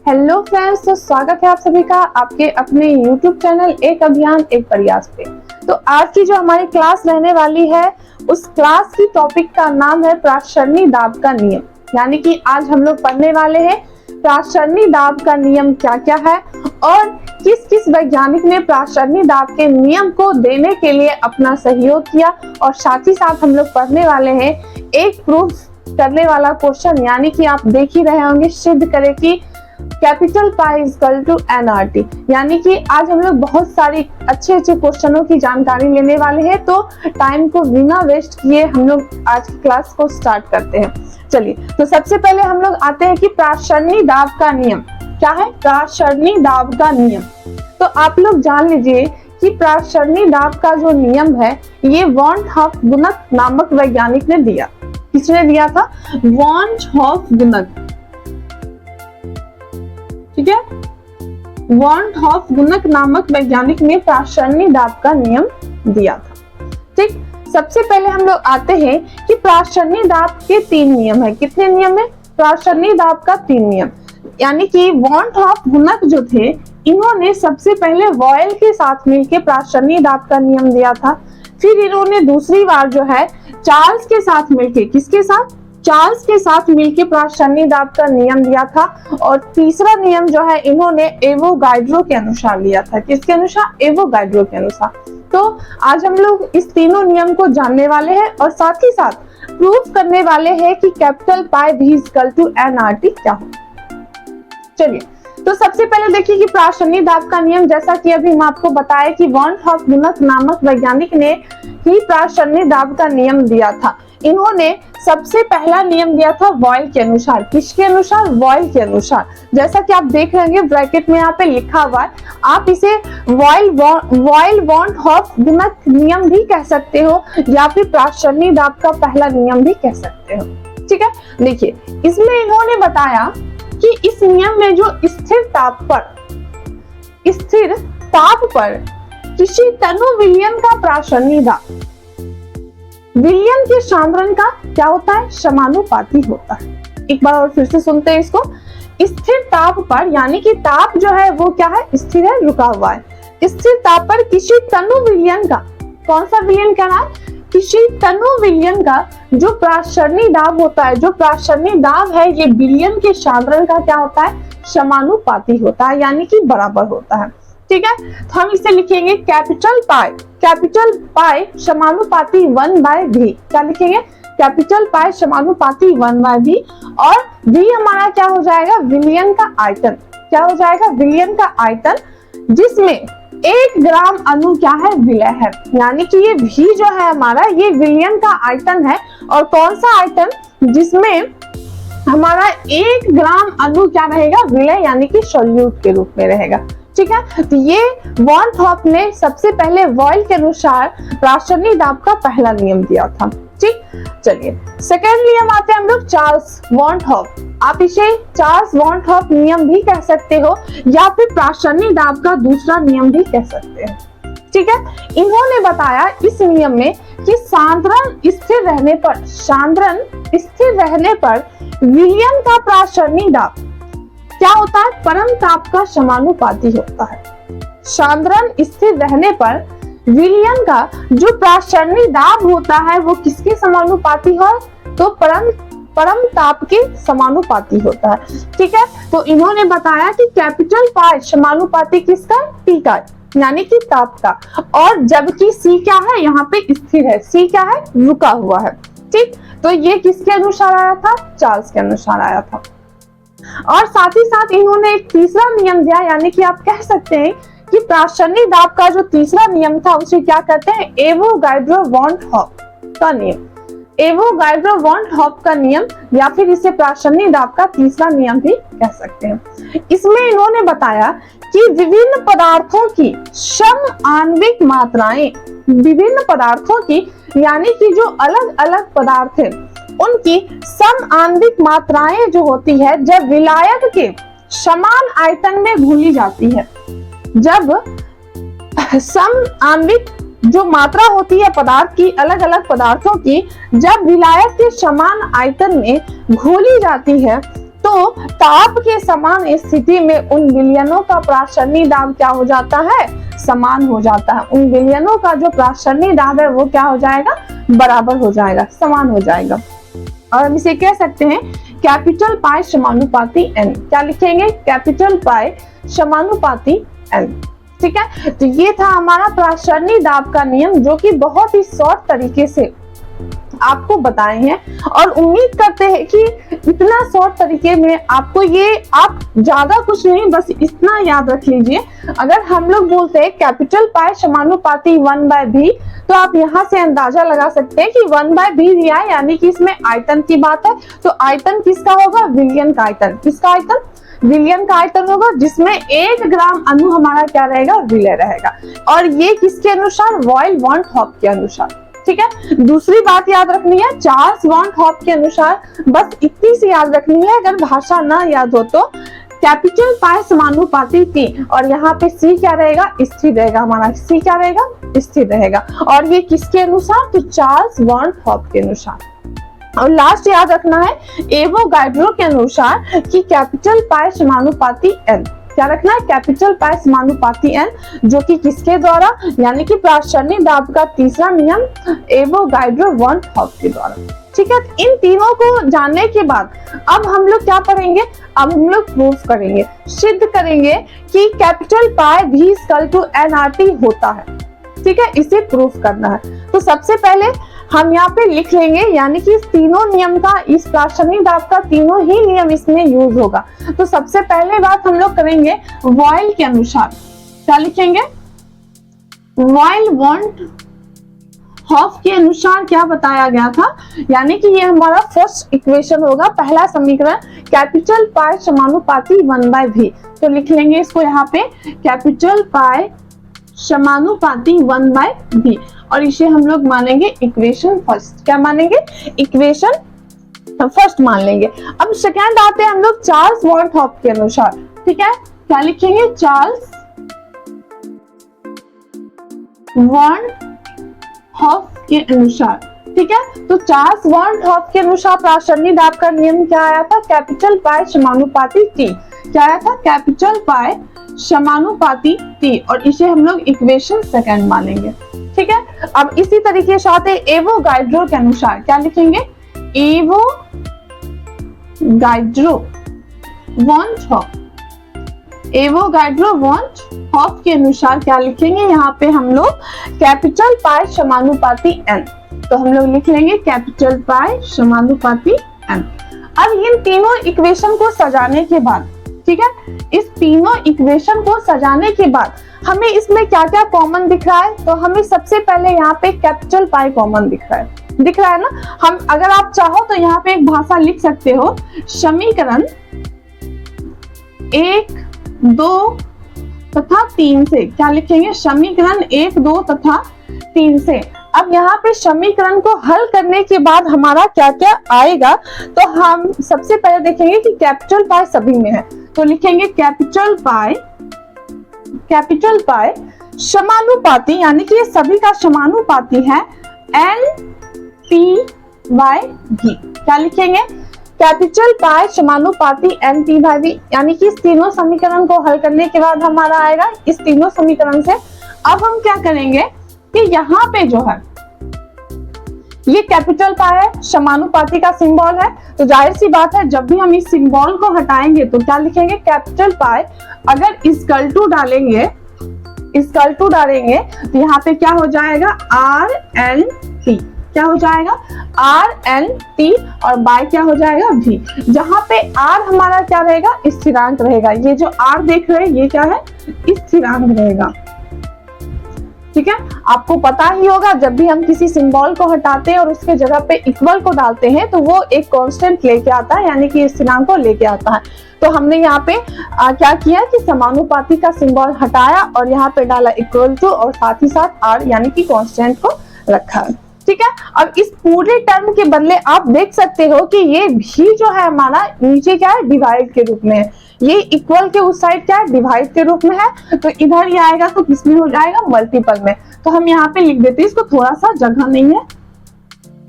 Hello friends, तो स्वागत है आप सभी का आपके अपने YouTube चैनल एक अभियान एक प्रयास पे। तो आज की जो हमारी क्लास रहने वाली है उस क्लास की टॉपिक का नाम है प्रासरणी दाब का नियम। यानी कि आज हम लोग पढ़ने वाले हैं प्रासरणी दाब का नियम क्या क्या है और किस किस वैज्ञानिक ने प्रासरणी दाब के नियम को देने के लिए अपना सहयोग किया। और साथ ही साथ हम लोग पढ़ने वाले हैं एक प्रूफ करने वाला क्वेश्चन, यानी कि आप देख ही रहे होंगे सिद्ध करें कि capital pi equal to nRT. यानी कि आज हम लोग बहुत सारी अच्छे क्वेश्चनों की जानकारी लेने वाले हैं। तो टाइम को बिना वेस्ट किए हम लोग आज की क्लास को स्टार्ट करते हैं। चलिए, तो सबसे पहले हम लोग आते हैं कि प्रासरणी दाब का नियम क्या है। प्रासरणी दाब का नियम तो आप लोग जान लीजिए कि प्रासरणी दाब का जो नियम है ये वॉन हॉफ गुणक नामक वैज्ञानिक ने दिया। किसने दिया था? वॉन हॉफ गुणक, ठीक है। वॉन हॉफ गुणक नामक वैज्ञानिक ने प्रासरणी दाब का नियम दिया था। ठीक, सबसे पहले हम लोग आते हैं कि प्रासरणी दाब के 3 नियम है। कितने नियम है? प्रासरणी दाब का 3 नियम। यानी कि वॉन हॉफ गुणक जो थे इन्होंने सबसे पहले वॉयल के साथ मिलकर प्रासरणी दाब का नियम दिया था। फिर इन्होंने दूसरी बार जो है चार्ल्स के साथ मिलके, किसके साथ? चार्ल्स के साथ मिलके प्रासरणी दाब का नियम दिया था। और तीसरा नियम जो है इन्होंने एवोगाड्रो के अनुसार लिया था। किसके अनुसार? एवोगाड्रो के अनुसार। तो आज हम लोग इस तीनों नियम को जानने वाले हैं और साथ ही साथ प्रूफ करने वाले हैं कि कैपिटल पाई भी इक्वल टू एनआरटी क्या हो। चलिए, तो सबसे पहले देखिए कि प्रासरणी दाब का नियम, जैसा कि अभी हम आपको बताया कि वॉन हॉफ गुणक नामक वैज्ञानिक ने ही प्रासरणी दाब का नियम दिया था। इन्होंने सबसे पहला नियम दिया था वॉयल के अनुसार। किसके अनुसार? वॉयल के अनुसार। जैसा कि आप देख रहे हैं ब्रैकेट में यहाँ पे लिखा हुआ है, आप इसे वॉयल वॉन हॉफ गुणक नियम भी कह सकते हो या फिर प्रासरणी दाब का पहला नियम भी कह सकते हो। ठीक है, देखिए इसमें इन्होंने बताया कि इस नियम में जो स्थिर ताप पर किसी तनु विलयन का प्रासरणी दाब विलयन के सांद्रण का क्या होता है? समानुपाती होता है। एक बार और फिर से सुनते हैं इसको। स्थिर ताप पर, यानी कि ताप जो है वो क्या है? स्थिर है, रुका हुआ है। स्थिर ताप पर किसी तनु विलयन का, कौन सा विलयन कहना है? किसी तनु विलयन का जो प्रासरणी दाब होता है, जो प्रासरणी दाब है ये विलयन के सांद्रण का क्या होता है? समानुपाती होता है, यानी कि बराबर होता है। ठीक है, तो हम इसे लिखेंगे कैपिटल पाई समानुपाती 1/v। क्या लिखेंगे? कैपिटल पाई समानुपाती 1/v। और v हमारा क्या हो जाएगा? विलयन का आयतन। क्या हो जाएगा? विलयन का आयतन, जिसमें 1 ग्राम अणु क्या है? विलय है। यानी कि ये v जो है हमारा ये विलयन का आयतन है। और कौन सा आयतन? जिसमें हमारा 1 ग्राम अणु क्या रहेगा? विलय, यानी कि सॉल्यूट के रूप में रहेगा। ठीक है, तो ये वॉन हॉफ ने सबसे पहले वॉयल के अनुसार प्रासरणी दाब का पहला नियम दिया था। ठीक, चलिए सेकेंड नियम आते हैं हम लोग चार्ल्स वॉन हॉफ। आप इसे चार्ल्स वॉन हॉफ नियम भी कह सकते हो या फिर प्रासरणी दाब का दूसरा नियम भी कह सकते हैं। ठीक है, इन्होंने बताया इस नियम में कि सांद्रण स्थिर रहने पर विलयन का प्रासरणी दाब क्या होता है? परम ताप का समानुपाती होता है। सांद्रण स्थिर रहने पर विलयन का जो प्रासरणी दाब होता है वो किसके समानुपाती हो? तो परम ताप के समानुपाती होता है। ठीक है, तो इन्होंने बताया कि कैपिटल पाई समानुपाती किसका? T का, यानी कि ताप का। और जबकि C क्या है? यहाँ पे स्थिर है। C क्या है? रुका हुआ है। ठीक, तो ये किसके अनुसार आया था? चार्ल्स के अनुसार आया था। और साथ ही साथ इन्होंने एक तीसरा नियम दिया, यानी कि आप कह सकते हैं कि प्रासरणी दाब का जो तीसरा नियम था उसे क्या कहते हैं? एवोगाड्रो वॉन हॉफ का नियम। एवोगाड्रो वॉन हॉफ का नियम या फिर इसे प्रासरणी दाब का तीसरा नियम भी कह सकते हैं। इसमें इन्होंने बताया कि विभिन्न पदार्थों की समआण्विक मात्राएं, विभिन्न पदार्थों की यानी कि जो अलग अलग पदार्थ है उनकी समआण्विक मात्राएं जो होती है जब विलायक के समान आयतन में घुली जाती है, जब समआण्विक जो मात्रा होती है पदार्थ की, अलग अलग पदार्थों की, जब विलायक के समान आयतन में घोली जाती है तो ताप के समान स्थिति में उन विलयनों का प्रासरणी दाब क्या हो जाता है, समान हो जाता है। उन विलयनों का जो प्रासरणी दाब है वो क्या हो जाएगा, बराबर हो जाएगा, समान हो जाएगा। और हम इसे कह सकते हैं कैपिटल पाई समानुपाती n। क्या लिखेंगे, कैपिटल पाई समानुपाती n। ठीक है, तो ये था हमारा प्रासरणी दाब का नियम, जो कि बहुत ही शॉर्ट तरीके से आपको बताए हैं। और उम्मीद करते हैं कि इतना शॉर्ट तरीके में आपको ये, आप ज्यादा कुछ नहीं, बस इतना याद रख लीजिए। अगर हम लोग बोलते हैं कैपिटल पाई समानुपाती 1/v, तो आप यहाँ से अंदाजा लगा सकते हैं कि 1/v दिया है, यानी कि इसमें आयतन की बात है। तो आयतन किसका होगा, विलयन का आयतन। किसका आयतन, विलयन का आयतन होगा, जिसमें 1 ग्राम अणु हमारा क्या रहेगा, विलय रहेगा। और ये किसके अनुसार, बॉयल वॉन हॉप के अनुसार। ठीक है, दूसरी बात याद रखनी है, चार्ल्स वॉन हॉप के अनुसार, बस इतनी सी याद रखनी है। अगर भाषा ना याद हो तो कैपिटल पाई समानुपाती t, और यहाँ पे c क्या रहेगा, स्थिर रहेगा। हमारा c क्या रहेगा, स्थिर रहेगा। और ये किसके अनुसार, तो चार्ल्स वॉन हॉप के अनुसार। और लास्ट याद रखना है एवोगाड्रो के अनुसार कि कैपिटल पाई समानुपाती n। क्या रखना है, कैपिटल पाई समानुपाती n, जो कि किसके द्वारा, यानी कि प्रासरणी दाब का तीसरा नियम एवोगाड्रो वॉन हॉप के द्वारा। ठीक है, इन तीनों को जानने के बाद अब हम लोग क्या पढ़ेंगे, अब हम लोग प्रूफ करेंगे, सिद्ध करेंगे कि capital pi v equal to nRT होता है। ठीक है, इसे प्रूफ करना है। तो सबसे पहले हम यहाँ पे लिख लेंगे, यानी कि इस तीनों नियम का, इस प्रासरणी दाब का तीनों ही नियम इसमें यूज होगा। तो सबसे पहले बात हम लोग करेंगे बॉयल के अनुसार। क्या लिखेंगे, बॉयल वॉन हॉफ के अनुसार क्या बताया गया था, यानी कि ये हमारा फर्स्ट इक्वेशन होगा, पहला समीकरण, कैपिटल पाई समानुपाती 1/v। तो लिख लेंगे इसको यहाँ पे, कैपिटल पाई समानुपाती 1/v, और इसे हम लोग मानेंगे इक्वेशन फर्स्ट। क्या मानेंगे, इक्वेशन फर्स्ट मान लेंगे। अब सेकंड आते हैं हम लोग चार्ल्स वॉन हॉप के अनुसार। ठीक है, क्या लिखेंगे, चार्ल्स वॉन हॉप के अनुसार। ठीक है, तो चार्ल्स वॉन हॉप के अनुसार प्रासरणी दाब का नियम क्या आया था, कैपिटल पाई समानुपाती t। क्या आया था, कैपिटल पाई समानुपाती t, और इसे हम लोग इक्वेशन सेकंड मानेंगे। ठीक है, अब इसी तरीके से आते एवोगाड्रो के अनुसार। क्या लिखेंगे, एवोगाड्रो वॉन हॉप, एवोगाड्रो वॉन हॉप के अनुसार क्या लिखेंगे, यहाँ पे हम लोग कैपिटल पाई समानुपाती n। तो हम लोग लिख लेंगे कैपिटल पाई समानुपाती n। अब इन तीनों इक्वेशन को सजाने के बाद, ठीक है, इस तीनों इक्वेशन को सजाने के बाद हमें इसमें क्या क्या कॉमन दिख रहा है, तो हमें सबसे पहले यहाँ पे कैपिटल पाई कॉमन दिख रहा है ना। हम अगर आप चाहो तो यहाँ पे एक भाषा लिख सकते हो, समीकरण 1, 2 तथा 3 से। क्या लिखेंगे, समीकरण 1, 2 तथा 3 से। अब यहाँ पे समीकरण को हल करने के बाद हमारा क्या क्या आएगा, तो हम सबसे पहले देखेंगे कि कैपिटल पाई सभी में है। तो लिखेंगे कैपिटल पाई समानुपाती, यानी कि ये सभी का समानुपाती है NP/v। क्या लिखेंगे, कैपिटल पाई समानुपाती NP/v, यानी कि इस तीनों समीकरण को हल करने के बाद हमारा आएगा इस तीनों समीकरण से। अब हम क्या करेंगे कि यहाँ पे जो है ये कैपिटल पाई है, समानुपाती का सिंबल है, तो जाहिर सी बात है जब भी हम इस सिंबल को हटाएंगे तो क्या लिखेंगे, कैपिटल पाई अगर इक्वल टू डालेंगे तो यहाँ पे क्या हो जाएगा, RNT। क्या हो जाएगा, RNT, और बाय क्या हो जाएगा, V। जहां पे R हमारा क्या रहेगा, स्थिरांक रहेगा। ये जो R देख रहे हैं ये क्या है, स्थिरांक रहेगा। ठीक है, आपको पता ही होगा जब भी हम किसी सिंबल को हटाते हैं और उसके जगह पे इक्वल को डालते हैं तो वो एक कांस्टेंट लेके आता है, यानी कि स्थिरांक को लेके आता है। तो हमने यहाँ पे क्या किया कि समानुपाती का सिंबल हटाया और यहाँ पे डाला इक्वल टू, और साथ ही साथ R यानी कि कांस्टेंट को रखा है। ठीक है, अब इस पूरे टर्म के बदले आप देख सकते हो कि ये भी जो है हमारा नीचे क्या है, डिवाइड के रूप में है। ये इक्वल के उस साइड क्या है, डिवाइड के रूप में है, तो इधर ये आएगा तो किसमें हो जाएगा, मल्टीपल में। तो हम यहाँ पे लिख देते हैं, इसको थोड़ा सा जगह नहीं है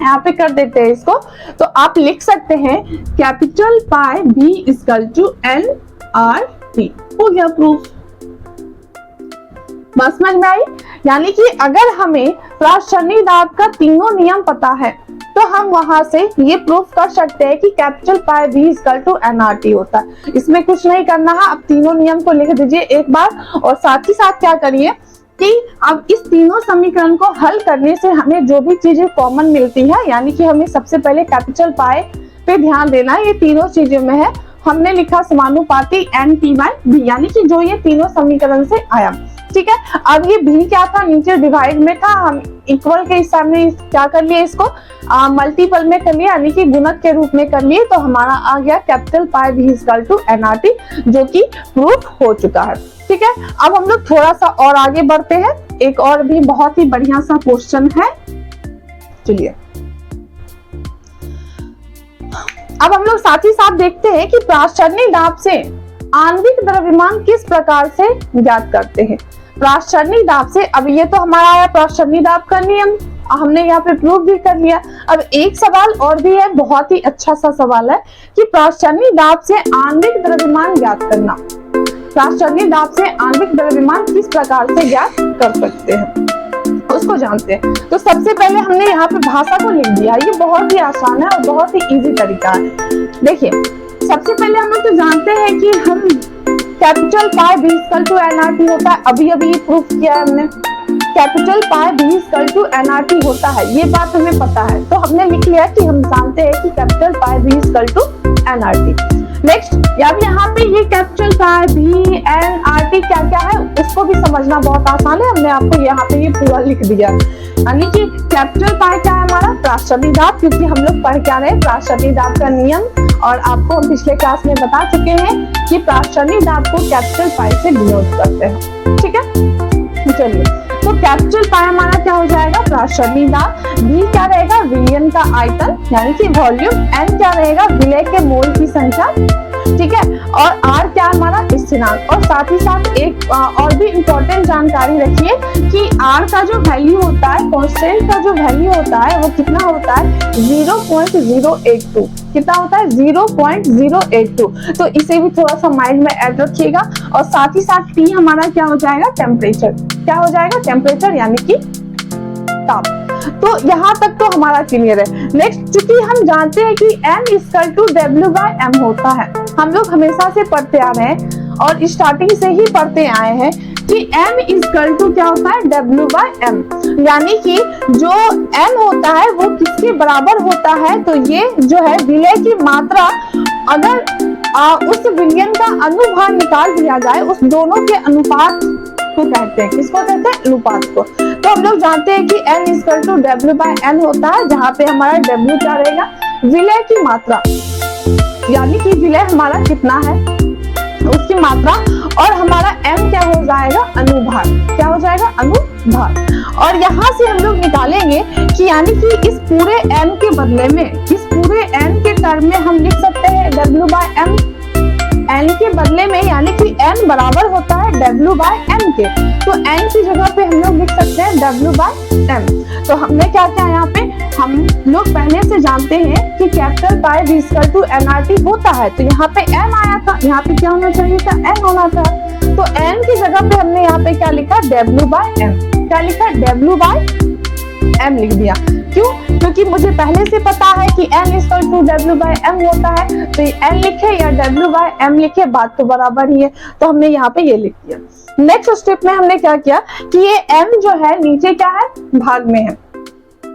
यहाँ पे कर देते हैं इसको, तो आप लिख सकते हैं कैपिटल पाई भी इक्वल टू NRT। हो गया प्रूफ। बस समझ में आई? यानी कि अगर हमें प्राशनी दाब का तीनों नियम पता है तो हम वहां से ये प्रूफ कर सकते हैं कि कैपिटल पाई भी इक्वल टू NRT होता है। इसमें कुछ नहीं करना है, अब तीनों नियम को लिख दीजिए एक बार, और साथ ही साथ क्या करिए कि अब इस तीनों समीकरण को हल करने से हमें जो भी चीजें कॉमन मिलती है, यानी कि हमें सबसे पहले कैपिटल पाई पे ध्यान देना है। ये तीनों चीजों में है, हमने लिखा समानुपाती NT/B, यानी कि जो ये तीनों समीकरण से आया। ठीक है, अब ये भी क्या था, नीचे डिवाइड में था, हम इक्वल के सामने क्या कर लिए, इसको मल्टीपल में कर लिया, यानी कि गुणक के रूप में कर लिए, तो हमारा आ गया कैपिटल पाई भी इक्वल टू NRT, जो कि प्रूफ हो चुका है। ठीक है, अब हम लोग थोड़ा सा और आगे बढ़ते हैं, एक और भी बहुत ही बढ़िया सा क्वेश्चन है। चलिए अब हम लोग साथ ही साथ देखते हैं कि प्राशनी दाब से आणविक द्रव्यमान किस प्रकार से ज्ञात करते हैं। प्राशनी दाब से, अब ये तो हमारा आया प्राशनी दाब का नियम, हमने यहाँ पे प्रूफ भी कर लिया। अब एक सवाल और भी है, बहुत ही अच्छा सा सवाल है कि प्राशनी दाब से आणविक द्रव्यमान ज्ञात करना। प्राशनी दाब से आणविक द्रव्यमान किस प्रकार से ज्ञात कर सकते हैं, उसको जानते हैं। तो सबसे पहले हमने यहाँ पे भाषा को लिख दिया, ये बहुत ही आसान है और बहुत ही इजी तरीका है। देखिए सबसे पहले हम लोग तो जानते हैं कि हम कैपिटल पाई भी इक्वल टू NRT होता है, अभी अभी प्रूफ किया है हमने, कैपिटल पाई भी इक्वल टू NRT होता है, ये बात हमें पता है, तो हमने लिख लिया कि हम जानते हैं कि कैपिटल पाई भी इक्वल टू NRT। नेक्स्ट, अब यहाँ पे ये कैपिटल पाई भी NRT क्या क्या है उसको भी समझना बहुत आसान है, हमने आपको यहाँ पे ये पूरा लिख दिया। यानी कि कैपिटल पाई क्या है हमारा, प्राशनी दाब, क्योंकि हम लोग पढ़ क्या रहे, प्राशनी दाब का नियम, और आपको हम पिछले क्लास में बता चुके हैं कि प्राशनी दाब को कैपिटल पाई से डिनोट करते हैं। ठीक है, चलिए तो कैपिटल पाई हमारा क्या हो जाएगा, प्राशनी दाब, V क्या रहेगा, विलयन का आयतन यानी कि वॉल्यूम, N क्या रहेगा, विलय के मोल की संख्या, ठीक है, और R क्या हमारा स्थिरांक। और साथ ही साथ एक और भी इम्पोर्टेंट जानकारी रखिए कि R का जो वैल्यू होता है, कांस्टेंट का जो वैल्यू होता है वो कितना होता है, 0.082, कितना होता है 0.082, तो इसे भी थोड़ा सा माइंड में ऐड रखिएगा। और साथ ही साथ T हमारा क्या हो जाएगा, टेम्परेचर, क्या हो जाएगा, टेम्परेचर यानी कि ताप। तो यहाँ तक तो हमारा क्लियर है। नेक्स्ट, चूंकि हम जानते हैं कि N इक्वल टू W/M होता है, हम लोग हमेशा से पढ़ते आ रहे हैं और स्टार्टिंग से ही पढ़ते आए हैं कि M इक्वल टू क्या होता है, W/M, यानी कि जो M होता है वो किसके बराबर होता है, तो ये जो है विलय की मात्रा, अगर उस विलयन का अनुभार निकाल दिया जाए, उस दोनों के अनुपात को कहते हैं, किसको कहते हैं, अनुपात को। तो हम लोग जानते हैं कि N इक्वल टू W/N होता है, जहाँ पे हमारा W क्या रहेगा, विलय की मात्रा, यानी कि विलय हमारा कितना है उसकी मात्रा, और हमारा M क्या हो जाएगा, अनुभार, क्या हो जाएगा, अनुभार। और यहाँ से हम लोग निकालेंगे कि यानी कि इस पूरे M के बदले में, इस पूरे N के टर्म में हम लिख सकते हैं W/M, N के बदले में, यानी कि N बराबर होता है W/M के, तो N की जगह पे हम लोग लिख सकते हैं W/M। तो हमने क्या किया, यहाँ पे हम लोग पहले से जानते हैं कि कैपिटल पाई भी इक्वल टू NRT होता है, तो यहाँ पे M आया था, यहाँ पे क्या होना चाहिए था, N होना था, तो N की जगह पे हमने यहाँ पे क्या लिखा, W/M, क्या लिखा, W/M लिख दिया। क्यों, क्योंकि मुझे पहले से पता है कि N इक्वल टू W/M होता है, तो ये N लिखे या W/M लिखे, बात तो बराबर ही है, तो हमने यहाँ पे ये लिख दिया। नेक्स्ट स्टेप में हमने क्या किया कि ये M जो है नीचे क्या है, भाग में है,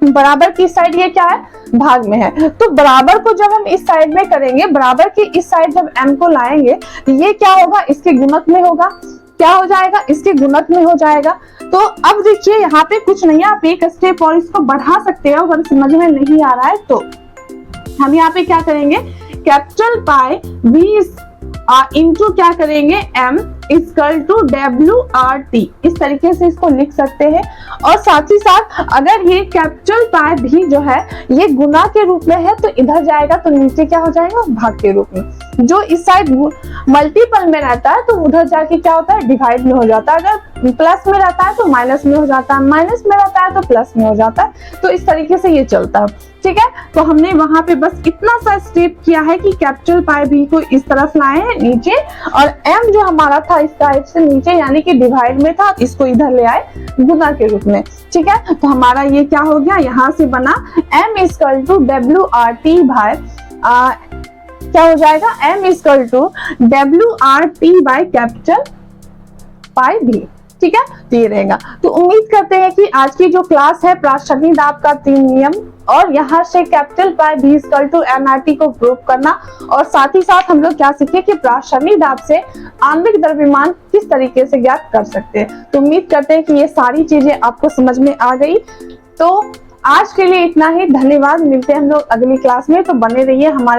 बराबर की साइड ये क्या है, भाग में है, तो बराबर को जब हम इस साइड में करेंगे, बराबर की इस साइड जब M को लाएंगे तो ये क्या होगा, इसके गुणक में होगा, क्या हो जाएगा, इसके गुणक में हो जाएगा। तो अब देखिए यहाँ पे कुछ नहीं है, आप एक स्टेप और इसको बढ़ा सकते हो, अगर समझ में नहीं आ रहा है तो हम यहाँ पे क्या करेंगे, कैपिटल पाई V इंटू क्या करेंगे, M इक्वल टू WRT, इस तरीके से इसको लिख सकते हैं। और साथ ही साथ अगर ये कैपिटल पाई भी जो है ये गुना के रूप में है, तो इधर जाएगा तो नीचे क्या हो जाएगा, भाग के रूप में। जो इस साइड मल्टीपल में रहता है तो उधर जाके क्या होता है, डिवाइड में हो जाता है। अगर प्लस में रहता है तो माइनस में हो जाता है, माइनस में रहता है तो प्लस में हो जाता है। तो इस तरीके से ये चलता है, ठीक है। तो हमने वहां पे बस इतना सा स्टेप किया है कि कैपिटल पाई बी को इस तरफ लाए हैं नीचे, और m जो हमारा था इस साइड से नीचे यानी कि डिवाइड में था, इसको इधर ले आए गुना के रूप में, ठीक है। तो हमारा ये क्या हो गया, यहाँ से बना m इक्वल टू WRT भाई क्या हो जाएगा, m equal to WRT by capital pi B, ठीक है। तो ये रहेगा। तो उम्मीद करते हैं कि आज की जो क्लास है प्रासंगिक दाब का 3 नियम और यहाँ से capital pi B equal to NRT को प्रूव करना, और साथ ही साथ हम लोग क्या सीखे कि प्रासंगिक दाब से आणविक द्रव्यमान किस तरीके से ज्ञात कर सकते हैं। तो उम्मीद करते हैं कि ये सारी चीजें आपको समझ में आ गई। तो आज के लिए इतना ही, धन्यवाद। मिलते हैं हम लोग अगली क्लास में, तो बने रहिए हमारे